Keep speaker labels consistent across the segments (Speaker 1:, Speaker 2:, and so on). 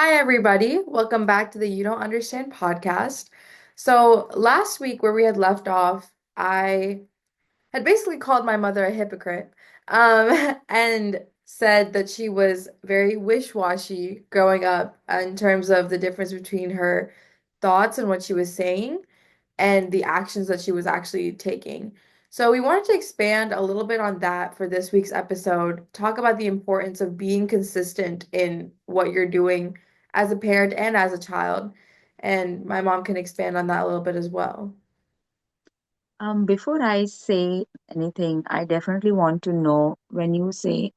Speaker 1: Hi, everybody. Welcome back to the You Don't Understand podcast. So, last week, where we had left off, I had basically called my mother a hypocrite, and said that she was very wish-washy growing up in terms of the difference between her thoughts and what she was saying and the actions that she was actually taking. So, we wanted to expand a little bit on that for this week's episode, talk about the importance of being consistent in what you're doing as a parent and as a child. And my mom can expand on that a little bit as well.
Speaker 2: Before I say anything, I definitely want to know when you say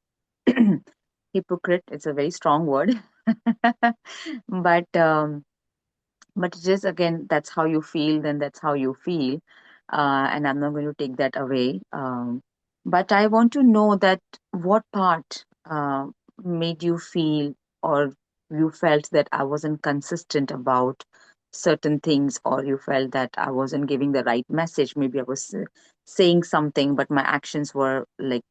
Speaker 2: hypocrite, it's a very strong word. but but just again, that's how you feel, then that's how you feel. And I'm not going to take that away. But I want to know that what part made you feel or you felt that I wasn't consistent about certain things, or you felt that I wasn't giving the right message. Maybe I was saying something, but my actions were like,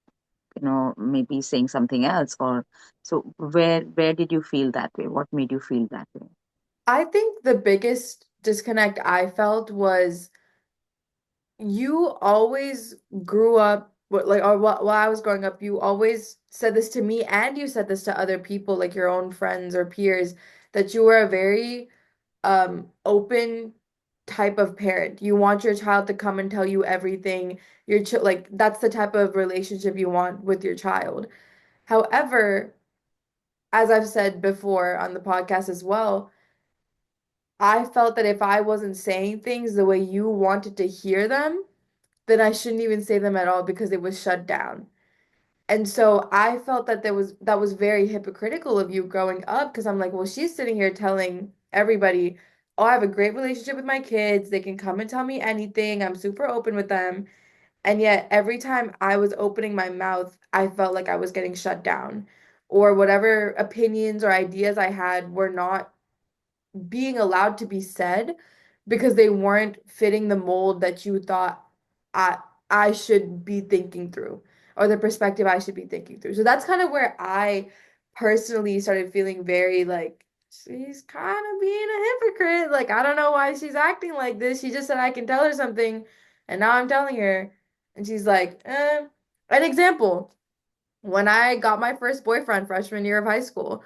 Speaker 2: maybe saying something else. Or so where did you feel that way? What made you feel that way?
Speaker 1: I think the biggest disconnect I felt was you always grew up or while I was growing up, you always said this to me and you said this to other people, like your own friends or peers, that you were a very open type of parent. You want your child to come and tell you everything. Your ch like that's the type of relationship you want with your child. However, as I've said before on the podcast as well, I felt that if I wasn't saying things the way you wanted to hear them, then I shouldn't even say them at all because it was shut down. And so I felt that that was very hypocritical of you growing up because I'm like, well, she's sitting here telling everybody, oh, I have a great relationship with my kids. They can come and tell me anything. I'm super open with them. And yet every time I was opening my mouth, I felt like I was getting shut down, or whatever opinions or ideas I had were not being allowed to be said because they weren't fitting the mold that you thought I I should be thinking through, or the perspective I should be thinking through. So that's kind of where I personally started feeling very like she's kind of being a hypocrite. Like I don't know why she's acting like this. She just said I can tell her something and now I'm telling her and she's like, An example, when I got my first boyfriend freshman year of high school,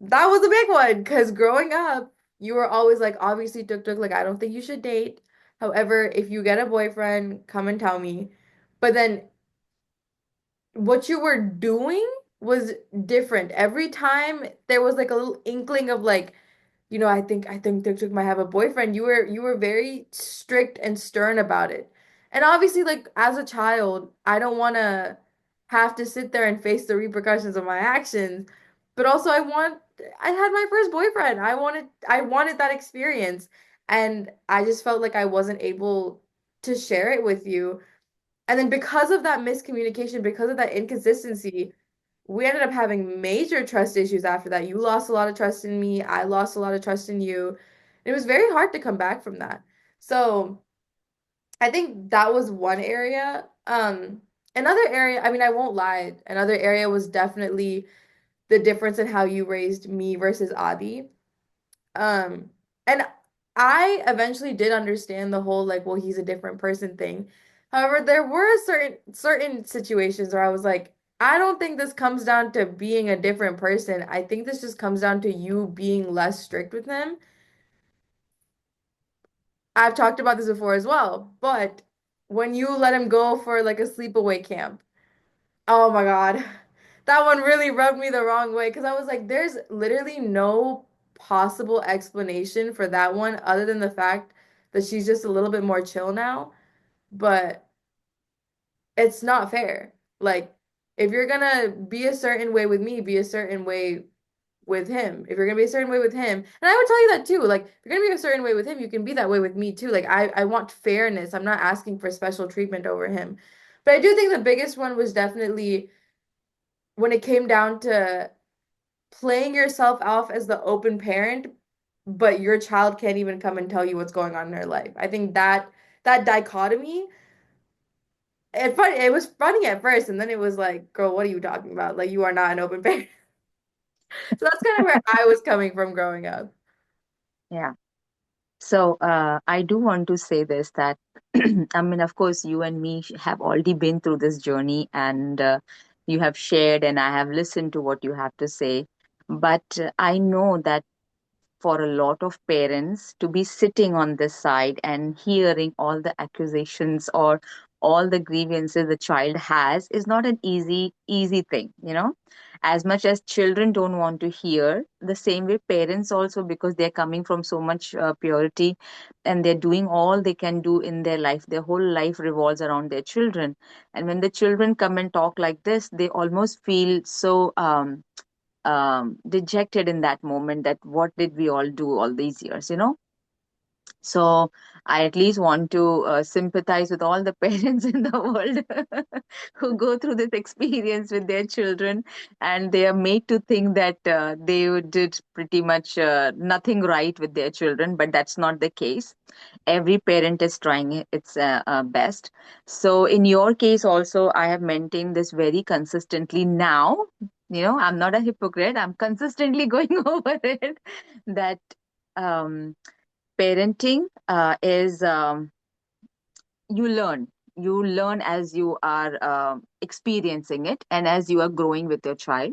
Speaker 1: that was a big one because growing up, you were always like, obviously, tuk tuk, like, I don't think you should date. However, if you get a boyfriend, come and tell me. But then what you were doing was different. Every time there was like a little inkling of like, I think Tuk Tuk might have a boyfriend. You were very strict and stern about it. And obviously, like as a child, I don't want to have to sit there and face the repercussions of my actions. But also I had my first boyfriend. I wanted that experience. And I just felt like I wasn't able to share it with you. And then because of that miscommunication, because of that inconsistency, we ended up having major trust issues after that. You lost a lot of trust in me. I lost a lot of trust in you. It was very hard to come back from that. So I think that was one area. Another area, I mean, I won't lie, another area was definitely the difference in how you raised me versus Adi. Um, and I eventually did understand the whole like, well, he's a different person thing. However, there were certain situations where I was like, I don't think this comes down to being a different person. I think this just comes down to you being less strict with him. I've talked about this before as well, but when you let him go for like a sleepaway camp, oh my God. That one really rubbed me the wrong way because I was like, there's literally no possible explanation for that one other than the fact that she's just a little bit more chill now. But it's not fair. Like, if you're gonna be a certain way with me, be a certain way with him. If you're gonna be a certain way with him, and I would tell you that too. Like, if you're gonna be a certain way with him, you can be that way with me too. Like, I want fairness. I'm not asking for special treatment over him. But I do think the biggest one was definitely when it came down to playing yourself off as the open parent, but your child can't even come and tell you what's going on in their life. I think that dichotomy, it was funny at first, and then it was like, girl, what are you talking about? Like you are not an open parent. So that's kind of where I was coming from growing up.
Speaker 2: Yeah. So I do want to say this that I mean, of course, you and me have already been through this journey, and you have shared, and I have listened to what you have to say. But I know that for a lot of parents to be sitting on this side and hearing all the accusations or all the grievances the child has is not an easy thing, you know. As much as children don't want to hear, the same way parents also, because they're coming from so much purity, and they're doing all they can do in their life, their whole life revolves around their children. And when the children come and talk like this, they almost feel so dejected in that moment, that what did we all do all these years, you know. So I at least want to sympathize with all the parents in the world who go through this experience with their children, and they are made to think that they did pretty much nothing right with their children, but that's not the case. Every parent is trying its best. So in your case also, I have maintained this very consistently now. You know, I'm not a hypocrite, I'm consistently going over it, that um, parenting is you learn as you are experiencing it, and as you are growing with your child.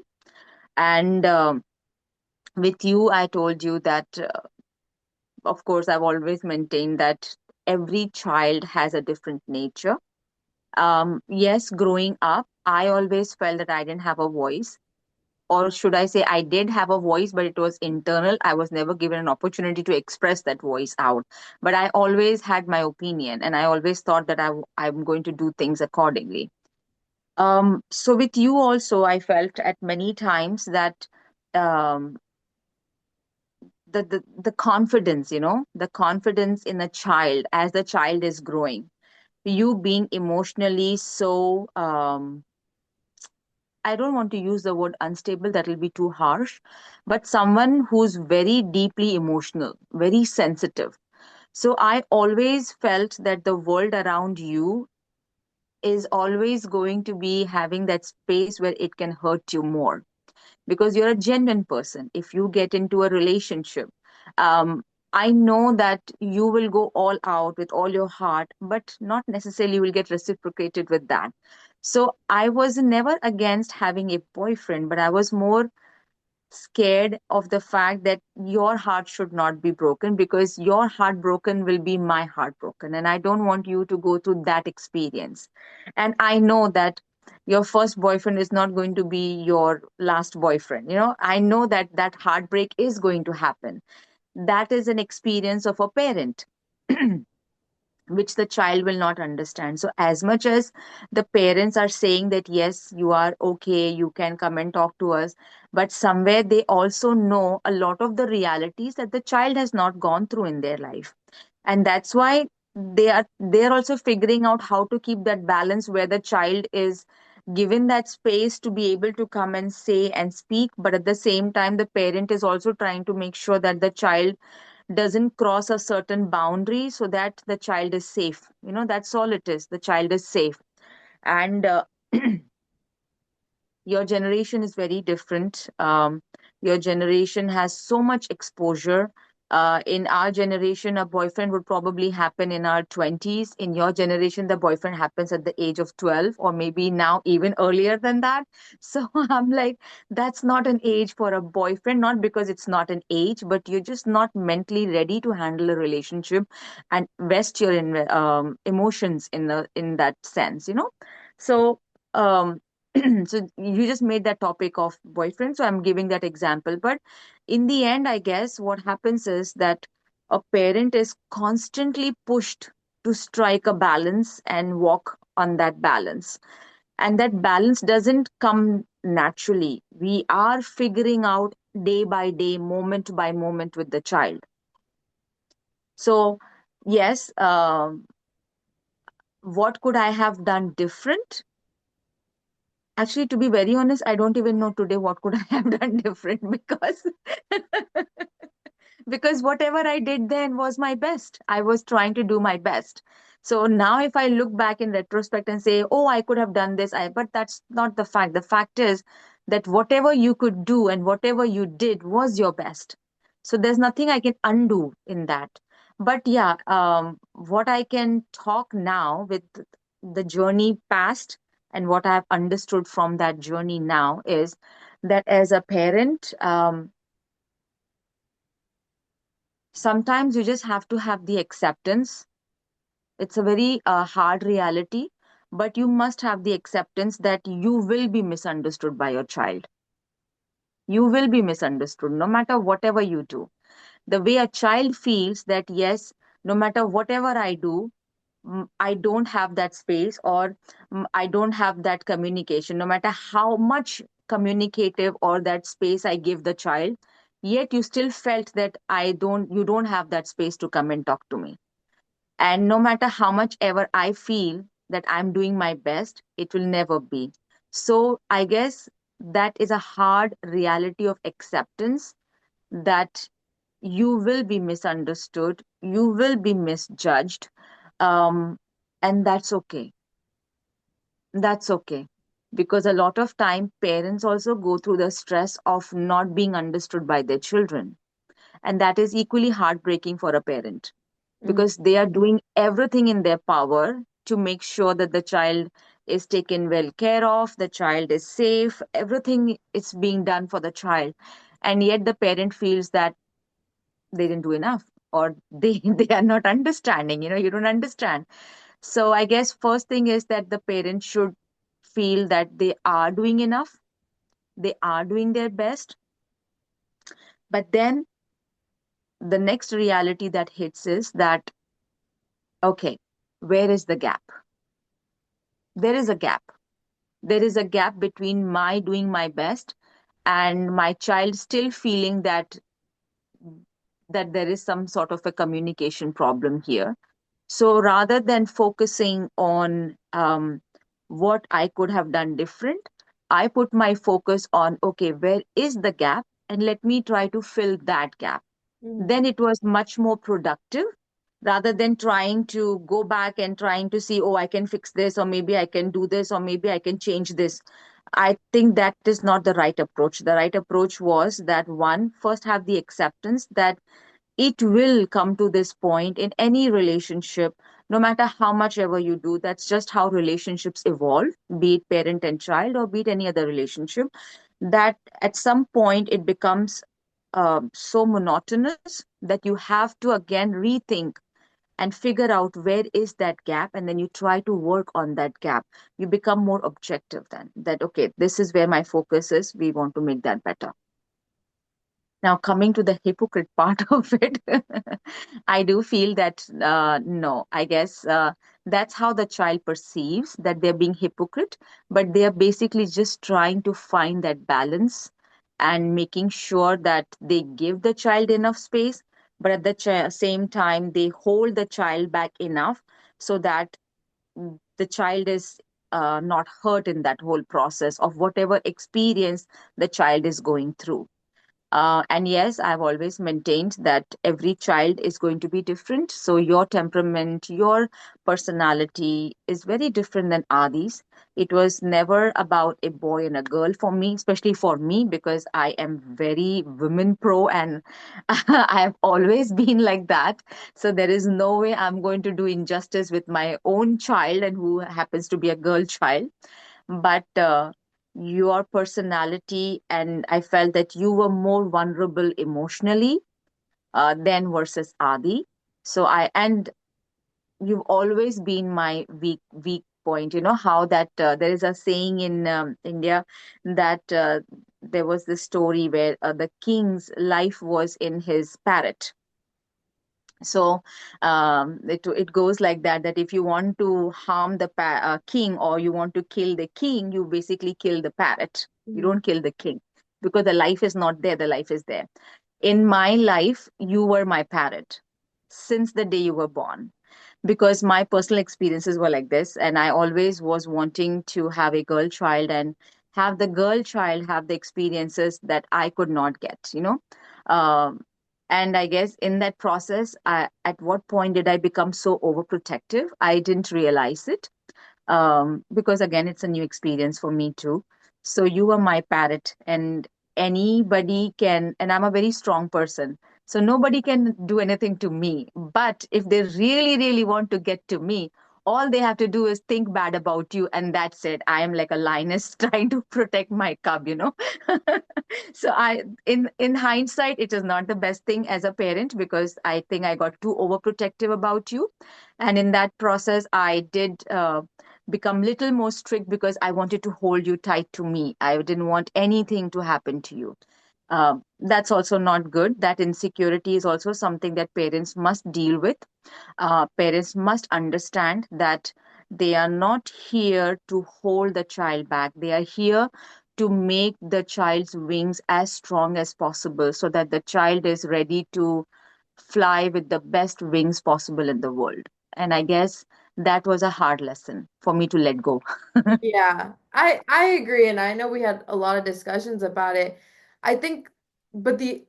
Speaker 2: And with you, I told you that of course, I've always maintained that every child has a different nature. Yes, growing up, I always felt that I didn't have a voice, or should I say, I did have a voice, but it was internal. I was never given an opportunity to express that voice out. But I always had my opinion, and I always thought that I'm going to do things accordingly. So with you also, I felt at many times that um, the confidence, you know, the confidence in a child as the child is growing, you being emotionally so I don't want to use the word unstable, that will be too harsh, but someone who's very deeply emotional, very sensitive. So I always felt that the world around you is always going to be having that space where it can hurt you more, because you're a genuine person. If you get into a relationship, um, I know that you will go all out with all your heart, but not necessarily you will get reciprocated with that. So I was never against having a boyfriend, but I was more scared of the fact that your heart should not be broken, because your heart broken will be my heart broken, and I don't want you to go through that experience. And I know that your first boyfriend is not going to be your last boyfriend. You know, I know that that heartbreak is going to happen. That is an experience of a parent which the child will not understand. So, as much as the parents are saying that, yes, you are okay, you can come and talk to us, but somewhere they also know a lot of the realities that the child has not gone through in their life. And that's why they're also figuring out how to keep that balance, where the child is given that space to be able to come and say and speak, but at the same time the parent is also trying to make sure that the child doesn't cross a certain boundary, so that the child is safe. You know, that's all it is, the child is safe. And your generation is very different. Your generation has so much exposure. In our generation, a boyfriend would probably happen in our 20s. In your generation, the boyfriend happens at the age of 12, or maybe now even earlier than that. So I'm like, that's not an age for a boyfriend, not because it's not an age, but you're just not mentally ready to handle a relationship and invest your emotions in that sense, you know. So um, so you just made that topic of boyfriend, so I'm giving that example. But in the end, I guess what happens is that a parent is constantly pushed to strike a balance and walk on that balance, and that balance doesn't come naturally. We are figuring out day by day, moment by moment with the child. So yes, what could I have done different? Actually, to be very honest, I don't even know today what could I have done different, because because whatever I did then was my best. I was trying to do my best. So now if I look back in retrospect and say, "Oh, I could have done this," but that's not the fact. The fact is that whatever you could do and whatever you did was your best. So there's nothing I can undo in that. But yeah, what I can talk now with the journey past and what I've understood from that journey now is that as a parent, sometimes you just have to have the acceptance. It's a very hard reality, but you must have the acceptance that you will be misunderstood by your child. You will be misunderstood no matter whatever you do. The way a child feels that, yes, no matter whatever I do, I don't have that space, or I don't have that communication, no matter how much communicative or that space I give the child, yet you still felt that you don't have that space to come and talk to me. And no matter how much ever I feel that I'm doing my best, it will never be. So I guess that is a hard reality of acceptance, that you will be misunderstood, you will be misjudged, um, and that's okay. That's okay. Because a lot of time, parents also go through the stress of not being understood by their children. And that is equally heartbreaking for a parent,
Speaker 1: Mm,
Speaker 2: because they are doing everything in their power to make sure that the child is taken well care of, the child is safe, everything is being done for the child. And yet the parent feels that they didn't do enough, or they they are not understanding, you don't understand. So I guess first thing is that the parent should feel that they are doing enough, they are doing their best. But then the next reality that hits is that, okay, where is the gap? There is a gap. There is a gap between my doing my best and my child still feeling that there is some sort of a communication problem here. So rather than focusing on what I could have done different, I put my focus on, okay, where is the gap? And let me try to fill that gap.
Speaker 1: mm,
Speaker 2: Then it was much more productive rather than trying to go back and trying to see, oh, I can fix this, or maybe I can do this, or maybe I can change this. I think that is not the right approach. The right approach was that, one, first have the acceptance that it will come to this point in any relationship, no matter how much ever you do. That's just how relationships evolve, be it parent and child, or be it any other relationship, that at some point it becomes so monotonous that you have to again rethink and figure out where is that gap, and then you try to work on that gap. You become more objective then, that okay, this is where my focus is, we want to make that better. Now, coming to the hypocrite part of it, I do feel that no, I guess that's how the child perceives that they're being hypocrite, but they are basically just trying to find that balance and making sure that they give the child enough space, but at the same time, they hold the child back enough so that the child is not hurt in that whole process of whatever experience the child is going through. And yes, I've always maintained that every child is going to be different. So your temperament, your personality is very different than Adi's. It was never about a boy and a girl for me, especially for me, because I am very women pro, and I have always been like that. So there is no way I'm going to do injustice with my own child, and who happens to be a girl child. But your personality, and I felt that you were more vulnerable emotionally than versus Adi. So and you've always been my weak point. You know how that there is a saying in India that there was this story where the king's life was in his parrot. So it goes like that, that if you want to harm the king, or you want to kill the king, you basically kill the parrot. You
Speaker 1: mm,
Speaker 2: don't kill the king, because the life is not there, the life is there. In my life, you were my parrot since the day you were born, because my personal experiences were like this, and I always was wanting to have a girl child and have the girl child have the experiences that I could not get. um, and I guess in that process, at what point did I become so overprotective? I didn't realize it, because again, it's a new experience for me too. So you are my parrot, and anybody can, and I'm a very strong person. So nobody can do anything to me. But if they really, really want to get to me, all they have to do is think bad about you, and that's it. I am like a lioness trying to protect my cub. So in hindsight, it is not the best thing as a parent, because I think I got too overprotective about you, and in that process, I did. Become little more strict because I wanted to hold you tight to me. I didn't want anything to happen to you. That's also not good. That insecurity is also something that parents must deal with. Parents must understand that they are not here to hold the child back. They are here to make the child's wings as strong as possible so that the child is ready to fly with the best wings possible in the world. And I guess that was a hard lesson for me to let go.
Speaker 1: Yeah, I agree, and I know we had a lot of discussions about it. I think, but the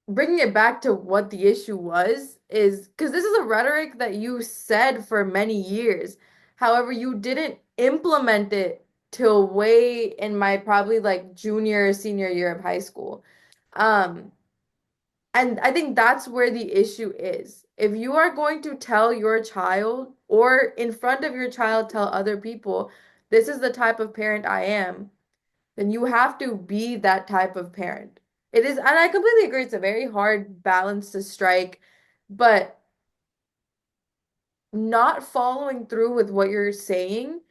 Speaker 1: bringing it back to what the issue was is because this is a rhetoric that you said for many years. However, you didn't implement it till way in my probably like junior or senior year of high school. Um, and I think that's where the issue is. If you are going to tell your child or in front of your child tell other people, this is the type of parent I am, then you have to be that type of parent. It is, and I completely agree, it's a very hard balance to strike, but not following through with what you're saying,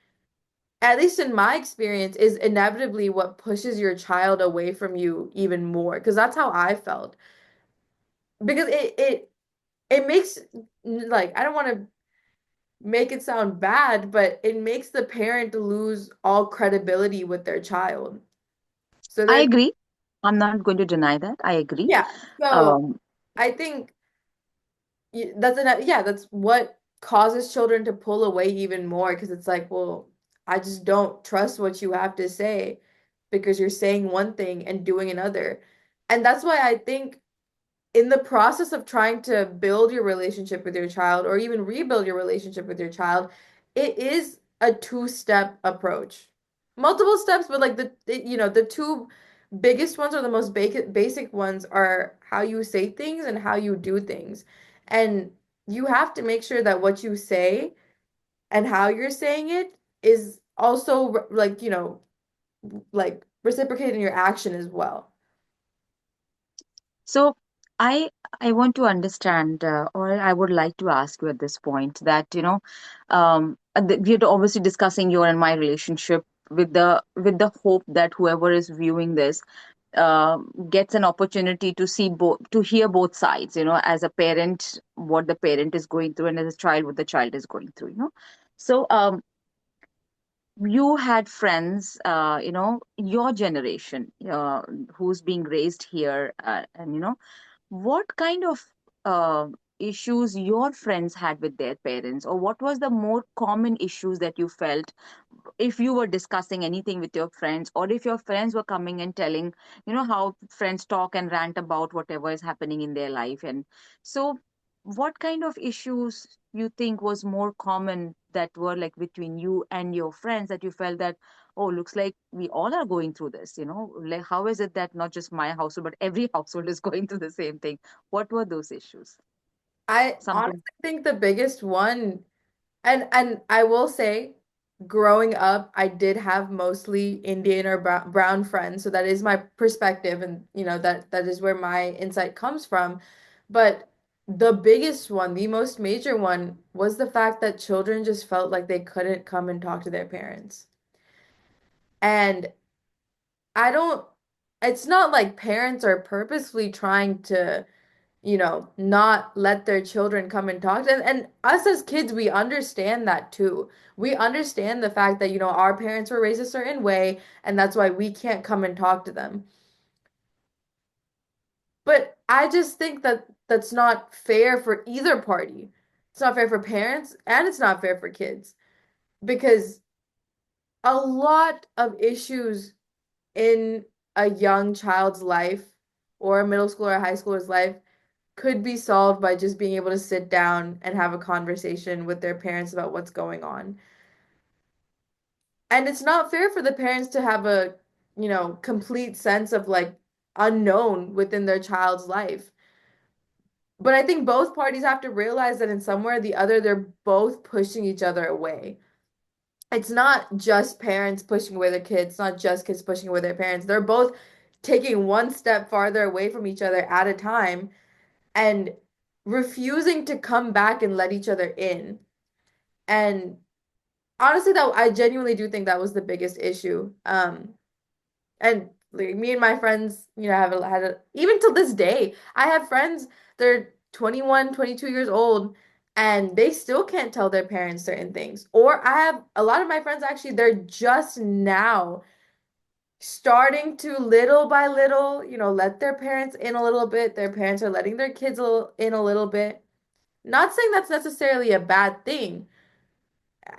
Speaker 1: at least in my experience, is inevitably what pushes your child away from you even more. Because that's how I felt. Because it makes like I don't want to make it sound bad, but it makes the parent lose all credibility with their child. So
Speaker 2: I
Speaker 1: they're
Speaker 2: agree. I'm not going to deny that. I agree.
Speaker 1: yeah. So
Speaker 2: Um,
Speaker 1: I think yeah, that's what causes children to pull away even more because it's like, well, I just don't trust what you have to say because you're saying one thing and doing another. And that's why I think in the process of trying to build your relationship with your child or even rebuild your relationship with your child, it is a two-step approach. Multiple steps, but like the two biggest ones or the most basic ones are how you say things and how you do things. And you have to make sure that what you say and how you're saying it is also like reciprocating your action as well.
Speaker 2: so I I want to understand, or I would like to ask you at this point that we're obviously discussing your and my relationship with the hope that whoever is viewing this gets an opportunity to see both, to hear both sides, as a parent, what the parent is going through, and as a child, what the child is going through. So you had friends, your generation, who's being raised here, and what kind of uh, issues your friends had with their parents, or what was the more common issues that you felt if you were discussing anything with your friends, or if your friends were coming and telling, how friends talk and rant about whatever is happening in their life. And so what kind of issues you think was more common that were like between you and your friends, that you felt that, oh, looks like we all are going through this, like how is it that not just my household but every household is going through the same thing? What were those issues?
Speaker 1: I honestly
Speaker 2: Something.
Speaker 1: think the biggest one, and I will say, growing up, I did have mostly Indian or brown friends, so that is my perspective, and that is where my insight comes from. But the biggest one, the most major one, was the fact that children just felt like they couldn't come and talk to their parents. And I don't, it's not like parents are purposefully trying to not let their children come and talk. And us as kids, we understand that too. We understand the fact that, our parents were raised a certain way, and that's why we can't come and talk to them. But I just think that that's not fair for either party. It's not fair for parents, and it's not fair for kids because a lot of issues in a young child's life or a middle school or a high schooler's life could be solved by just being able to sit down and have a conversation with their parents about what's going on. And it's not fair for the parents to have a complete sense of like unknown within their child's life. But I think both parties have to realize that in some way or the other, they're both pushing each other away. It's not just parents pushing away their kids, it's not just kids pushing away their parents. They're both taking one step farther away from each other at a time and refusing to come back and let each other in. And honestly, that I genuinely do think that was the biggest issue. And like, me and my friends, have had even till this day, I have friends, they're 21, 22 years old, and they still can't tell their parents certain things. Or I have a lot of my friends actually, they're just now starting to little by little, let their parents in a little bit. Their parents are letting their kids in a little bit. Not saying that's necessarily a bad thing.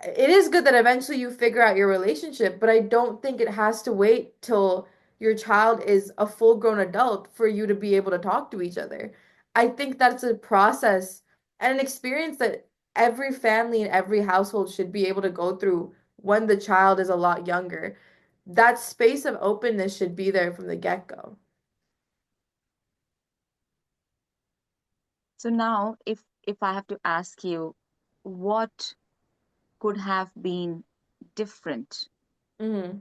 Speaker 1: It is good that eventually you figure out your relationship, but I don't think it has to wait till your child is a full-grown adult for you to be able to talk to each other. I think that's a process and an experience that every family and every household should be able to go through when the child is a lot younger. That space of openness should be there from the get-go.
Speaker 2: So now, if I have to ask you, what could have been different?
Speaker 1: Hmm.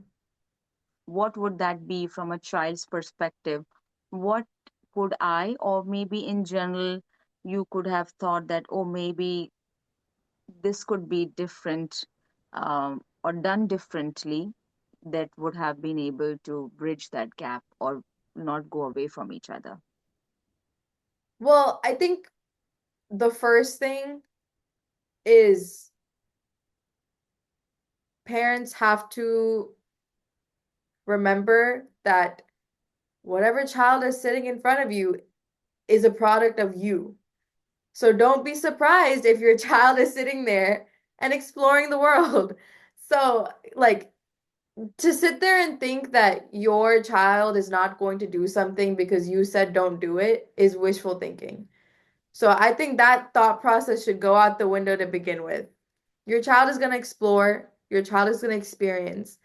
Speaker 2: What would that be from a child's perspective? What could I, or maybe in general, you could have thought that, oh, maybe this could be different, or done differently, that would have been able to bridge that gap or not go away from each other?
Speaker 1: Well, I think the first thing is parents have to remember that whatever child is sitting in front of you is a product of you. So don't be surprised if your child is sitting there and exploring the world. So, like, to sit there and think that your child is not going to do something because you said don't do it is wishful thinking. So, I think that thought process should go out the window to begin with. Your child is going to explore, your child is going to experience.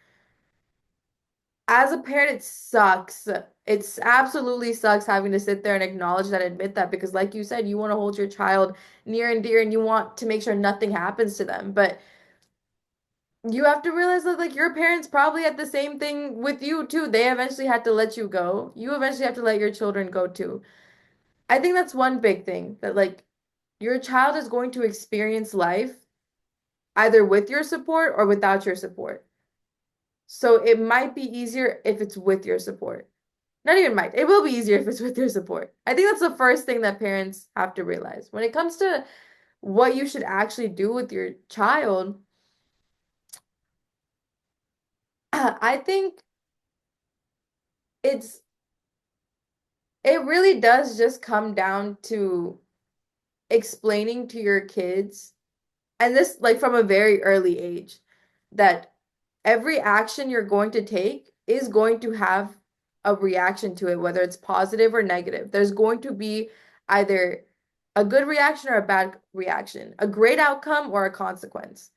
Speaker 1: As a parent, it sucks. It's absolutely sucks having to sit there and acknowledge that, admit that, because like you said, you want to hold your child near and dear and you want to make sure nothing happens to them. But you have to realize that like your parents probably had the same thing with you too. They eventually had to let you go. You eventually have to let your children go too. I think that's one big thing that like your child is going to experience life either with your support or without your support. So it might be easier if it's with your support. Not even might. It will be easier if it's with your support. I think that's the first thing that parents have to realize. When it comes to what you should actually do with your child, I think it's it really does just come down to explaining to your kids, and this like from a very early age, that every action you're going to take is going to have a reaction to it, whether it's positive or negative. There's going to be either a good reaction or a bad reaction, a great outcome or a consequence.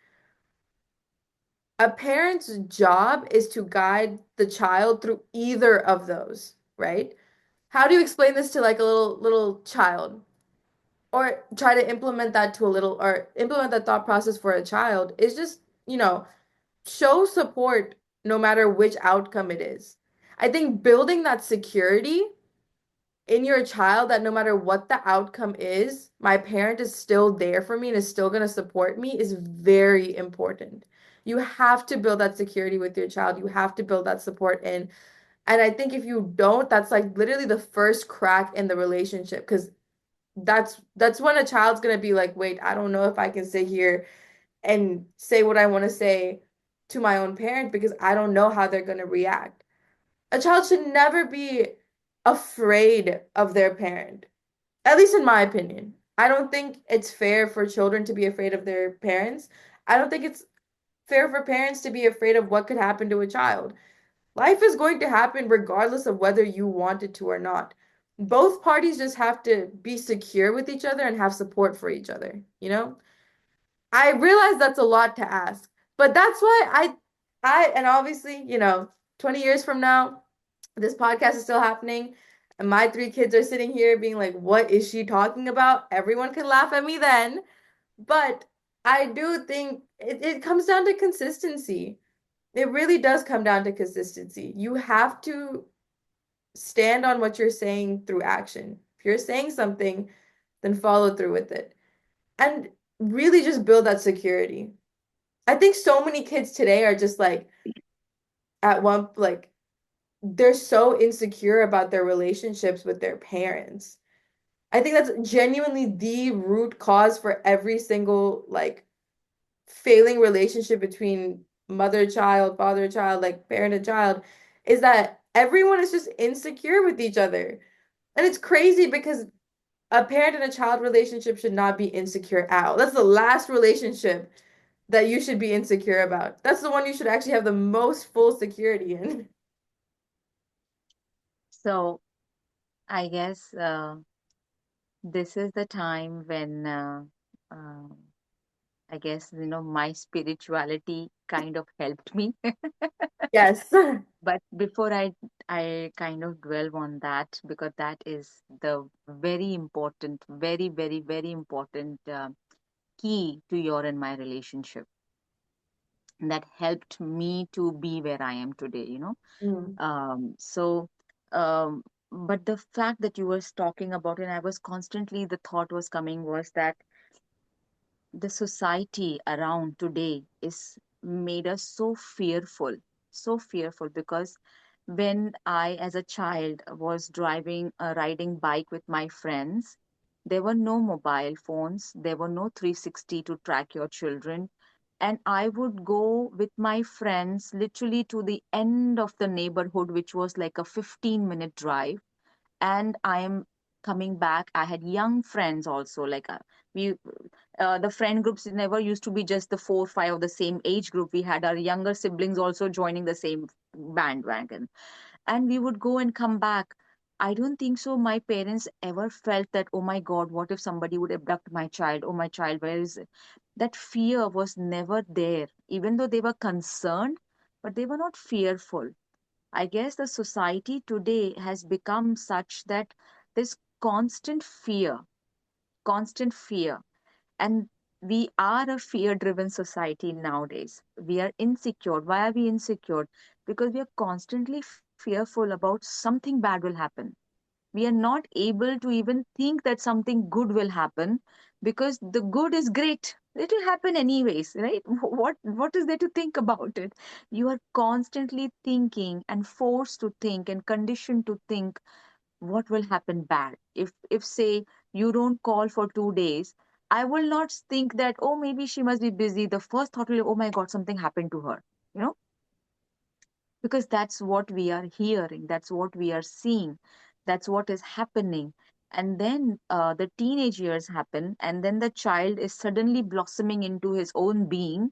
Speaker 1: A parent's job is to guide the child through either of those, right? How do you explain this to like a little child? Or try to implement that to a little or implement that thought process for a child is just, show support no matter which outcome it is. I think building that security in your child that no matter what the outcome is, my parent is still there for me and is still going to support me is very important. You have to build that security with your child. You have to build that support in. And I think if you don't, that's like literally the first crack in the relationship because that's when a child's going to be like, "Wait, I don't know if I can sit here and say what I want to say to my own parent because I don't know how they're going to react." A child should never be afraid of their parent, at least in my opinion. I don't think it's fair for children to be afraid of their parents. I don't think it's fair for parents to be afraid of what could happen to a child. Life is going to happen regardless of whether you want it to or not. Both parties just have to be secure with each other and have support for each other, you know? I realize that's a lot to ask, but that's why and obviously, 20 years from now, this podcast is still happening, and my three kids are sitting here being like, what is she talking about? Everyone can laugh at me then. But I do think it comes down to consistency. It really does come down to consistency. You have to stand on what you're saying through action. If you're saying something, then follow through with it. And really just build that security. I think so many kids today are just like at one like they're so insecure about their relationships with their parents. I think that's genuinely the root cause for every single like failing relationship between mother child, father child, like parent and child is that everyone is just insecure with each other. And it's crazy because a parent and a child relationship should not be insecure at all. That's the last relationship that you should be insecure about. That's the one you should actually have the most full security in.
Speaker 2: So I guess this is the time when uh, I guess, my spirituality kind of helped me.
Speaker 1: Yes.
Speaker 2: But before I kind of dwell on that, because that is the very important, very, very, very important key to your and my relationship that helped me to be where I am today.
Speaker 1: Mm,
Speaker 2: So, um, but the fact that you were talking about, and I was constantly, the thought was coming was that the society around today is made us so fearful because when I as a child was driving riding bike with my friends, there were no mobile phones, there were no 360 to track your children, and I would go with my friends literally to the end of the neighborhood, which was like a 15-minute drive, and I am coming back. I had young friends also, like we the friend groups never used to be just the 4 5 of the same age group. We had our younger siblings also joining the same bandwagon, and we would go and come back. I don't think so my parents ever felt that, oh my god, what if somebody would abduct my child? Oh, my child, where is it? That fear was never there, even though they were concerned, but they were not fearful. I guess the society today has become such that there's constant fear. And we are a fear driven society nowadays. We are insecure. Why are we insecure? Because we are constantly fearful about something bad will happen. We are not able to even think that something good will happen because the good is great. It will happen anyways, right? What is there to think about it? You are constantly thinking and forced to think and conditioned to think what will happen bad if say you don't call for 2 days. I will not think that, oh, maybe she must be busy. The first thought will be, oh my god, something happened to her, you know because that's what we are hearing, that's what we are seeing, that's what is happening. And then the teenage years happen, and then the child is suddenly blossoming into his own being,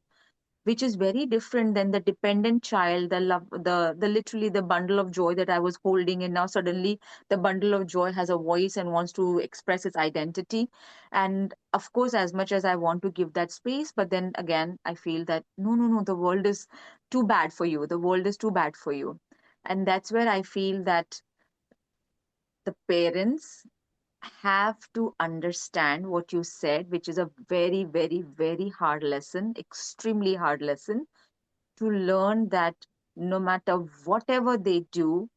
Speaker 2: which is very different than the dependent child, the love, the literally the bundle of joy that I was holding, and now suddenly the bundle of joy has a voice and wants to express its identity. And of course, as much as I want to give that space, but then again I feel that no, no, no, the world is too bad for you, the world is too bad for you. And that's where I feel that the parents have to understand what you said, which is a very, very, very hard lesson, extremely hard lesson, to learn that no matter whatever they do,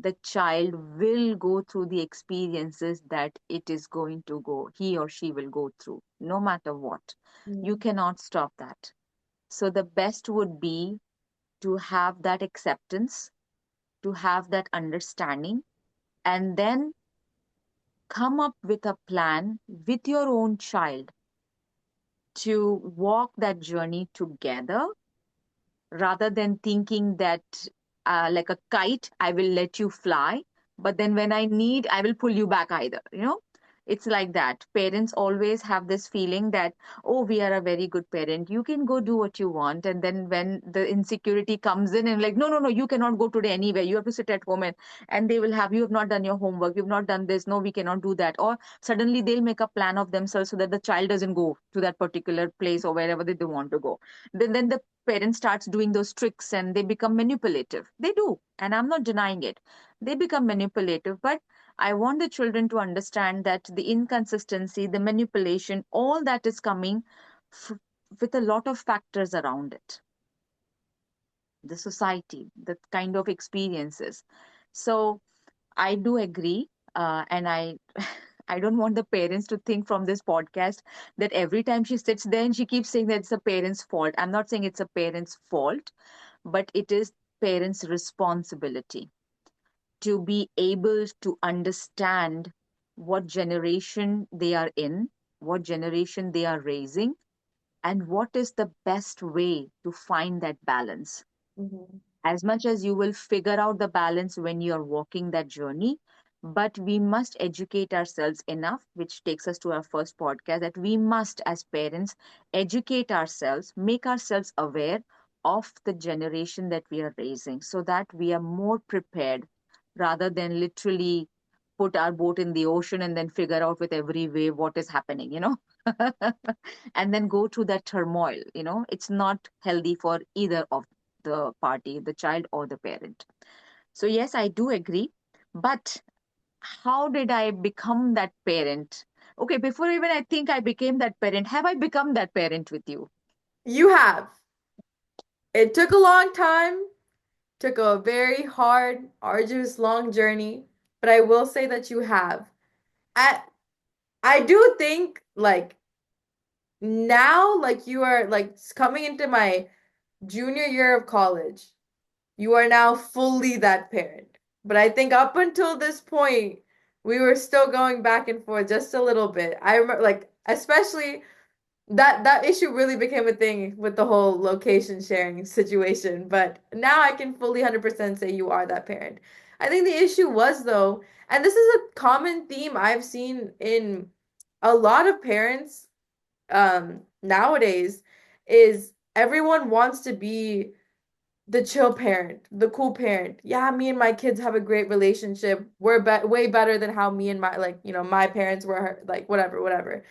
Speaker 2: the child will go through the experiences that it is going to go, he or she will go through, no matter what. You
Speaker 1: mm,
Speaker 2: cannot stop that. So the best would be to have that acceptance, to have that understanding, and then come up with a plan with your own child to walk that journey together, rather than thinking that, like a kite, I will let you fly, but then when I need, I will pull you back either. It's like that. Parents always have this feeling that, oh, we are a very good parent. You can go do what you want. And then when the insecurity comes in and like, no, no, no, you cannot go today anywhere. You have to sit at home, and they will have, you have not done your homework. You've not done this. No, we cannot do that. Or suddenly they'll make a plan of themselves so that the child doesn't go to that particular place or wherever they want to go. Then the parent starts doing those tricks and they become manipulative. They do. And I'm not denying it. They become manipulative. But I want the children to understand that the inconsistency, the manipulation, all that is coming f- with a lot of factors around it, the society, the kind of experiences. So I do agree. And I. I don't want the parents to think from this podcast that every time she sits there and she keeps saying that it's a parent's fault. I'm not saying it's a parent's fault, but it is parents' responsibility to be able to understand what generation they are in, what generation they are raising, and what is the best way to find that balance.
Speaker 1: Mhm.
Speaker 2: As much as you will figure out the balance when you are walking that journey, but we must educate ourselves enough, which takes us to our first podcast, that we must, as parents, educate ourselves, make ourselves aware of the generation that we are raising so that we are more prepared rather than literally put our boat in the ocean and then figure out with every wave what is happening, and then go through that turmoil. It's not healthy for either of the party, the child or the parent. So, yes, I do agree. But how did I become that parent? Okay, before even I think I became that parent, have I become that parent with you?
Speaker 1: You have. It took a long time, took a very hard, arduous, long journey, but I will say that you have. I I do think like now, like you are like coming into my junior year of college, you are now fully that parent. But I think up until this point, we were still going back and forth just a little bit. I remember like especially that issue really became a thing with the whole location sharing situation, but now I can fully 100% say you are that parent. I think the issue was though, and this is a common theme I've seen in a lot of parents nowadays, is everyone wants to be the chill parent, the cool parent. Yeah, me and my kids have a great relationship. We're way better than how me and my like, my parents were like whatever, whatever.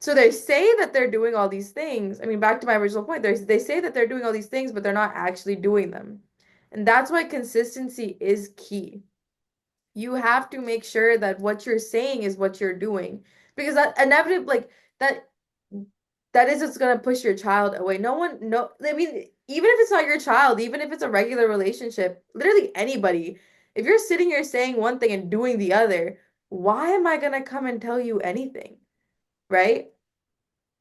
Speaker 1: So they say that they're doing all these things. I mean, back to my original point, they say that they're doing all these things, but they're not actually doing them. And that's why consistency is key. You have to make sure that what you're saying is what you're doing. Because that inevitably, like that that is what's gonna push your child away. No one, no, I mean, even if it's not your child, even if it's a regular relationship, literally anybody, if you're sitting here saying one thing and doing the other, why am I gonna come and tell you anything? Right?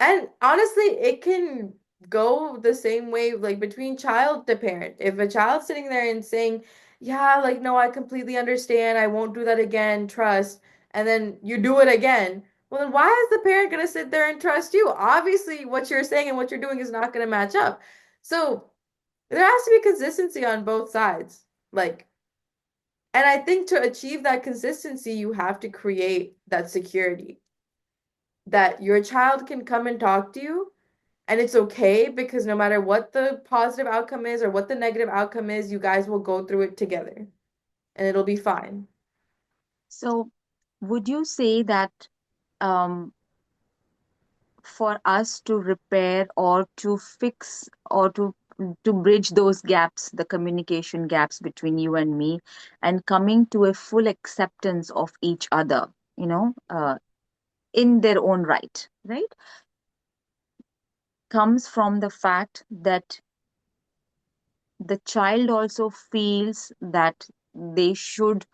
Speaker 1: And honestly, it can go the same way, like between child to parent. If a child's sitting there and saying, yeah, like, no, I completely understand, I won't do that again, trust, and then you do it again, well, then why is the parent going to sit there and trust you? Obviously, what you're saying and what you're doing is not going to match up. So there has to be consistency on both sides. Like, and I think to achieve that consistency, you have to create that security that your child can come and talk to you and it's okay because no matter what the positive outcome is or what the negative outcome is, you guys will go through it together and it'll be fine.
Speaker 2: So, would you say that um, for us to repair or to fix or to bridge those gaps, the communication gaps between you and me, and coming to a full acceptance of each other, in their own right, comes from the fact that the child also feels that they should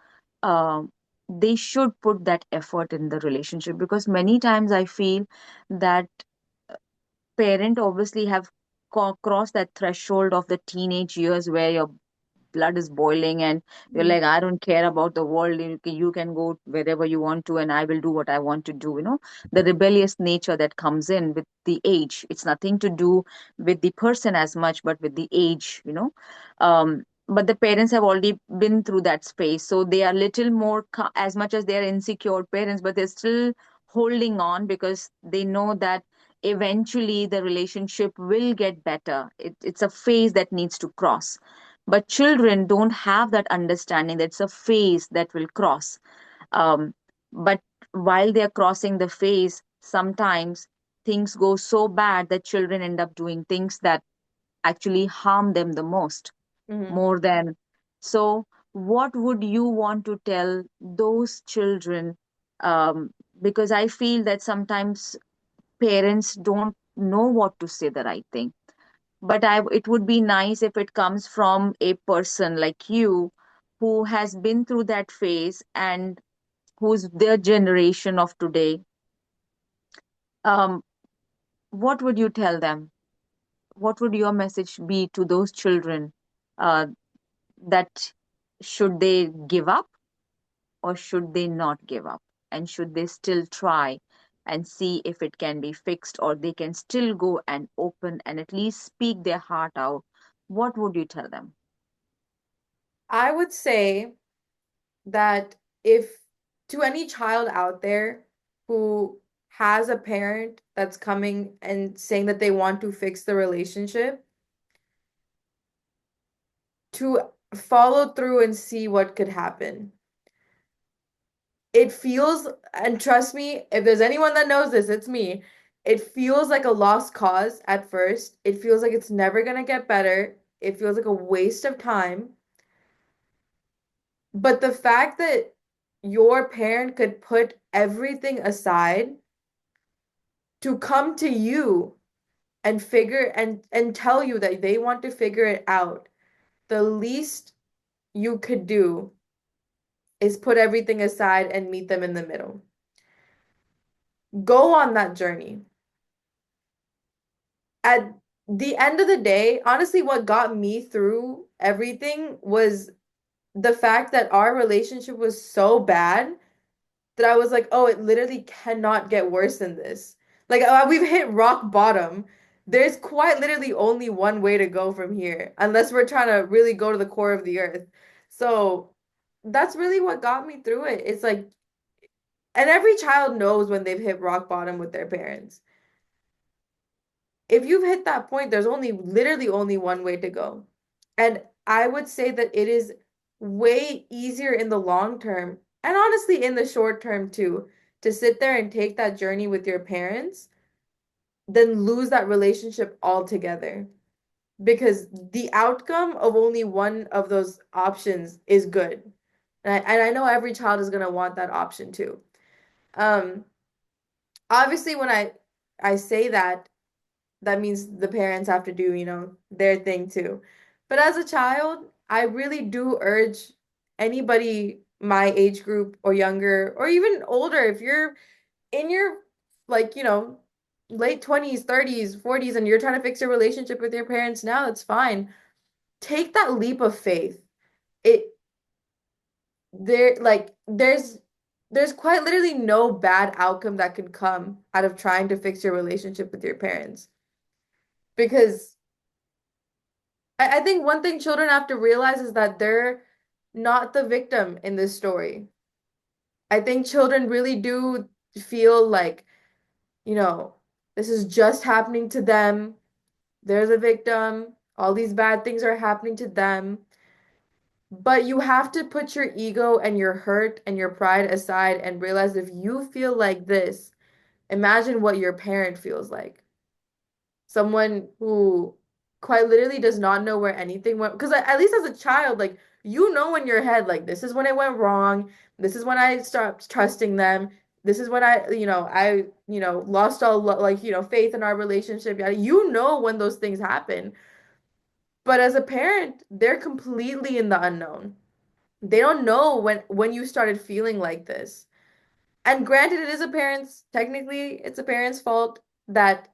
Speaker 2: uh, they should put that effort in the relationship, because many times I feel that parent obviously have crossed that threshold of the teenage years where your blood is boiling and you're
Speaker 1: Mhm.
Speaker 2: like, I don't care about the world, you can go wherever you want to and I will do what I want to do. The rebellious nature that comes in with the age, it's nothing to do with the person as much but with the age. but the parents have already been through that space, so they are little more as much as they are insecure parents, but they're still holding on because they know that eventually the relationship will get better. It's a phase that needs to cross, but children don't have that understanding that it's a phase that will cross. But while they're crossing the phase, sometimes things go so bad that children end up doing things that actually harm them the most,
Speaker 1: Hmm.
Speaker 2: more than. So what would you want to tell those children? um, because I feel that sometimes parents don't know what to say the right thing, but it would be nice if it comes from a person like you who has been through that phase and who's their generation of today. um, what would you tell them? What would your message be to those children, uh, that should they give up or should they not give up? And should they still try and see if it can be fixed, or they can still go and open and at least speak their heart out? What would you tell them?
Speaker 1: I would say that if to any child out there who has a parent that's coming and saying that they want to fix the relationship, to follow through and see what could happen. It feels, and trust me, if there's anyone that knows this, it's me. It feels like a lost cause at first. It feels like it's never gonna get better. It feels like a waste of time. But the fact that your parent could put everything aside to come to you and figure and tell you that they want to figure it out, the least you could do is put everything aside and meet them in the middle. Go on that journey. At the end of the day, honestly, what got me through everything was the fact that our relationship was so bad that I was like, oh, it literally cannot get worse than this. Like, we've hit rock bottom. There's quite literally only one way to go from here, unless we're trying to really go to the core of the earth. So that's really what got me through it. It's like, and every child knows when they've hit rock bottom with their parents. If you've hit that point, there's only literally only one way to go. And I would say that it is way easier in the long term, and honestly in the short term too, to sit there and take that journey with your parents than lose that relationship altogether. Because the outcome of only one of those options is good. And I know every child is gonna want that option too. Um, Obviously when I say that, that means the parents have to do, their thing too. But as a child, I really do urge anybody my age group or younger or even older, if you're in your like, late 20s, 30s, 40s and you're trying to fix your relationship with your parents now, that's fine. Take that leap of faith. It there like there's quite literally no bad outcome that could come out of trying to fix your relationship with your parents because I think one thing children have to realize is that they're not the victim in this story. I think children really do feel like, you know, this is just happening to them. They're the victim. All these bad things are happening to them. But you have to put your ego and your hurt and your pride aside and realize if you feel like this, imagine what your parent feels like. Someone who quite literally does not know where anything went. Because at least as a child, like you know in your head, like this is when it went wrong. This is when I stopped trusting them. This is when I lost all like, faith in our relationship. Yeah, you know when those things happen. But as a parent, they're completely in the unknown. They don't know when you started feeling like this. And granted, it is a parent's, technically, it's a parent's fault that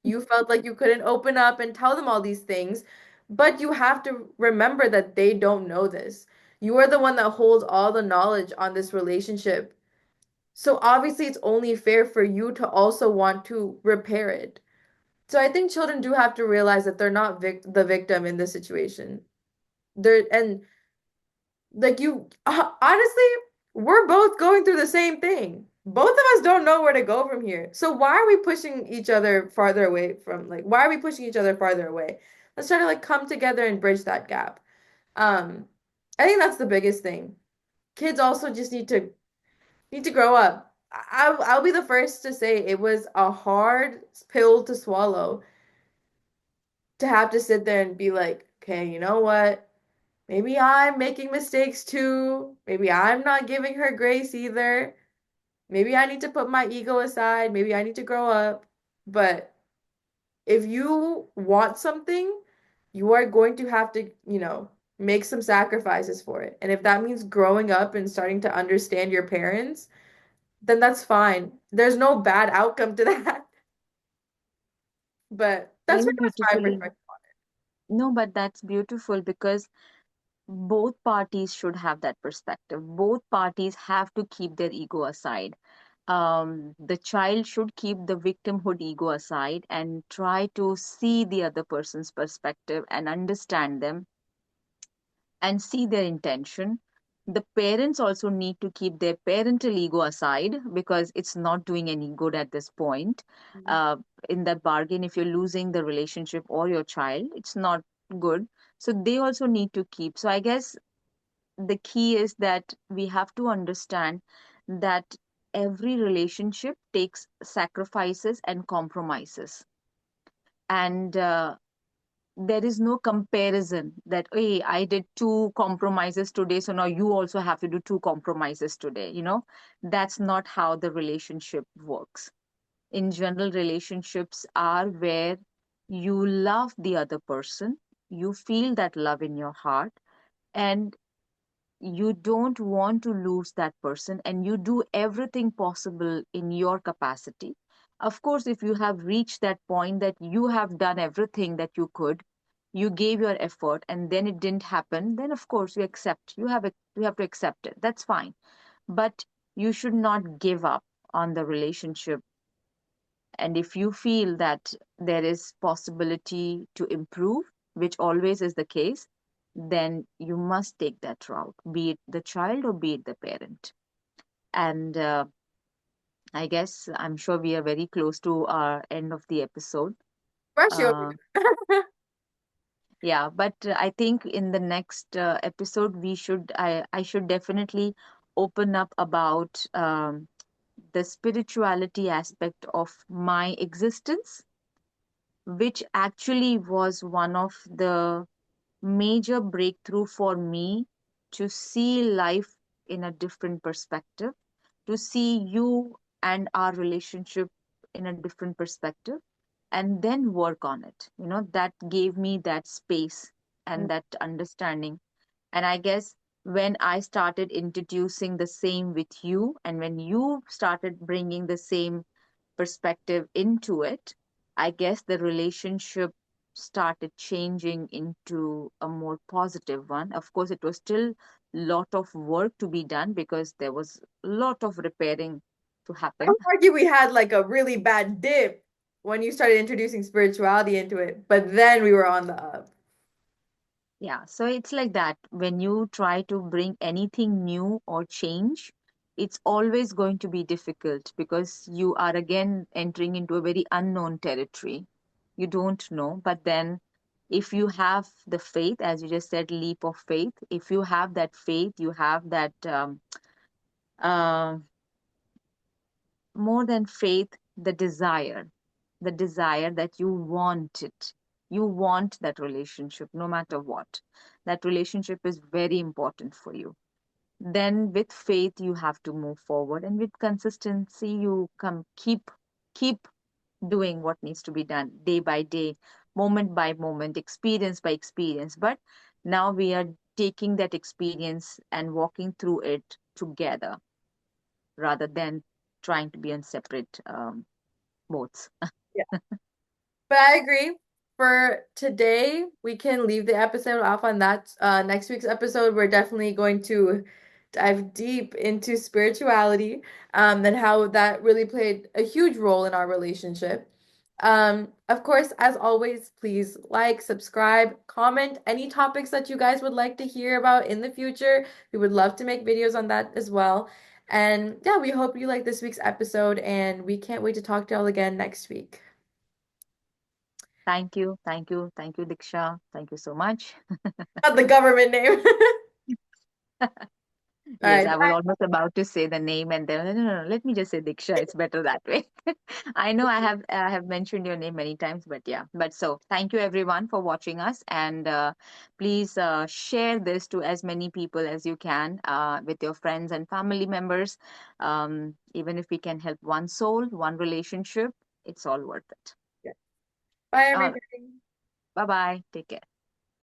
Speaker 1: you felt like you couldn't open up and tell them all these things. But you have to remember that they don't know this. You are the one that holds all the knowledge on this relationship. So obviously, it's only fair for you to also want to repair it. So I think children do have to realize that they're not the victim in this situation. there and like you honestly, we're both going through the same thing. Both of us don't know where to go from here. So why are we pushing each other farther away from like why are we pushing each other farther away? Let's try to like come together and bridge that gap. Um, I think that's the biggest thing. Kids also just need to grow up. I'll be the first to say it was a hard pill to swallow to have to sit there and be like, okay, you know what? Maybe I'm making mistakes too. Maybe I'm not giving her grace either. Maybe I need to put my ego aside. Maybe I need to grow up. But if you want something, you are going to have to, make some sacrifices for it. And if that means growing up and starting to understand your parents, then that's fine. There's no bad outcome to that. But that's
Speaker 2: Very
Speaker 1: pretty much my
Speaker 2: beautifully.
Speaker 1: perspective.
Speaker 2: No, but that's beautiful because both parties should have that perspective. Both parties have to keep their ego aside. The child should keep the victimhood ego aside and try to see the other person's perspective and understand them and see their intention. The parents also need to keep their parental ego aside because it's not doing any good at this point. Uh, in that bargain, if you're losing the relationship or your child, it's not good. So they also need to keep. So I guess the key is that we have to understand that every relationship takes sacrifices and compromises. And there is no comparison that, hey, I did two compromises today, so now you also have to do two compromises today. That's not how the relationship works. In general, relationships are where you love the other person, you feel that love in your heart, and you don't want to lose that person, and you do everything possible in your capacity. Of course, if you have reached that point that you have done everything that you could, you gave your effort and then it didn't happen, then of course you have to accept it. That's fine. But you should not give up on the relationship, and if you feel that there is possibility to improve, which always is the case, then you must take that route, be it the child or be it the parent. And I guess I'm sure we are very close to our end of the episode.
Speaker 1: Especially over
Speaker 2: Uh, yeah, but I think in the next episode I should definitely open up about the spirituality aspect of my existence, which actually was one of the major breakthrough for me to see life in a different perspective, to see you and our relationship in a different perspective, and then work on it. That gave me that space and that understanding. And I guess when I started introducing the same with you, and when you started bringing the same perspective into it, I guess the relationship started changing into a more positive one. Of course, it was still lot of work to be done because there was a lot of repairing to
Speaker 1: I
Speaker 2: happen.
Speaker 1: would argue we had like a really bad dip when you started introducing spirituality into it, but then we were on the up.
Speaker 2: Yeah, so it's like that. When you try to bring anything new or change, it's always going to be difficult because you are again entering into a very unknown territory. You don't know. But then, if you have the faith, as you just said, leap of faith, if you have that faith, you have that uh, more than faith, the desire that you want it. You want that relationship no matter what. That relationship is very important for you. Then with faith you have to move forward, and with consistency you keep doing what needs to be done day by day, moment by moment, experience by experience. But now we are taking that experience and walking through it together rather than trying to be on separate modes.
Speaker 1: Yeah. But I agree. For today, we can leave the episode off on that. Next week's episode, we're definitely going to dive deep into spirituality, and how that really played a huge role in our relationship. Of course, as always, please like, subscribe, comment any topics that you guys would like to hear about in the future. We would love to make videos on that as well. And yeah, we hope you like this week's episode, and we can't wait to talk to y'all again next week.
Speaker 2: Thank you, thank you, thank you, Diksha. Thank you so much.
Speaker 1: Not the government name. All
Speaker 2: Yes,
Speaker 1: right,
Speaker 2: I was
Speaker 1: bye.
Speaker 2: almost about to say the name and then no, no, no, let me just say Diksha. It's better that way. I know I have mentioned your name many times, but yeah. But so thank you everyone for watching us, and please share this to as many people as you can with your friends and family members. Even if we can help one soul, one relationship, it's all worth it.
Speaker 1: Yeah. Bye,
Speaker 2: All right.
Speaker 1: everybody.
Speaker 2: Bye bye. Take care.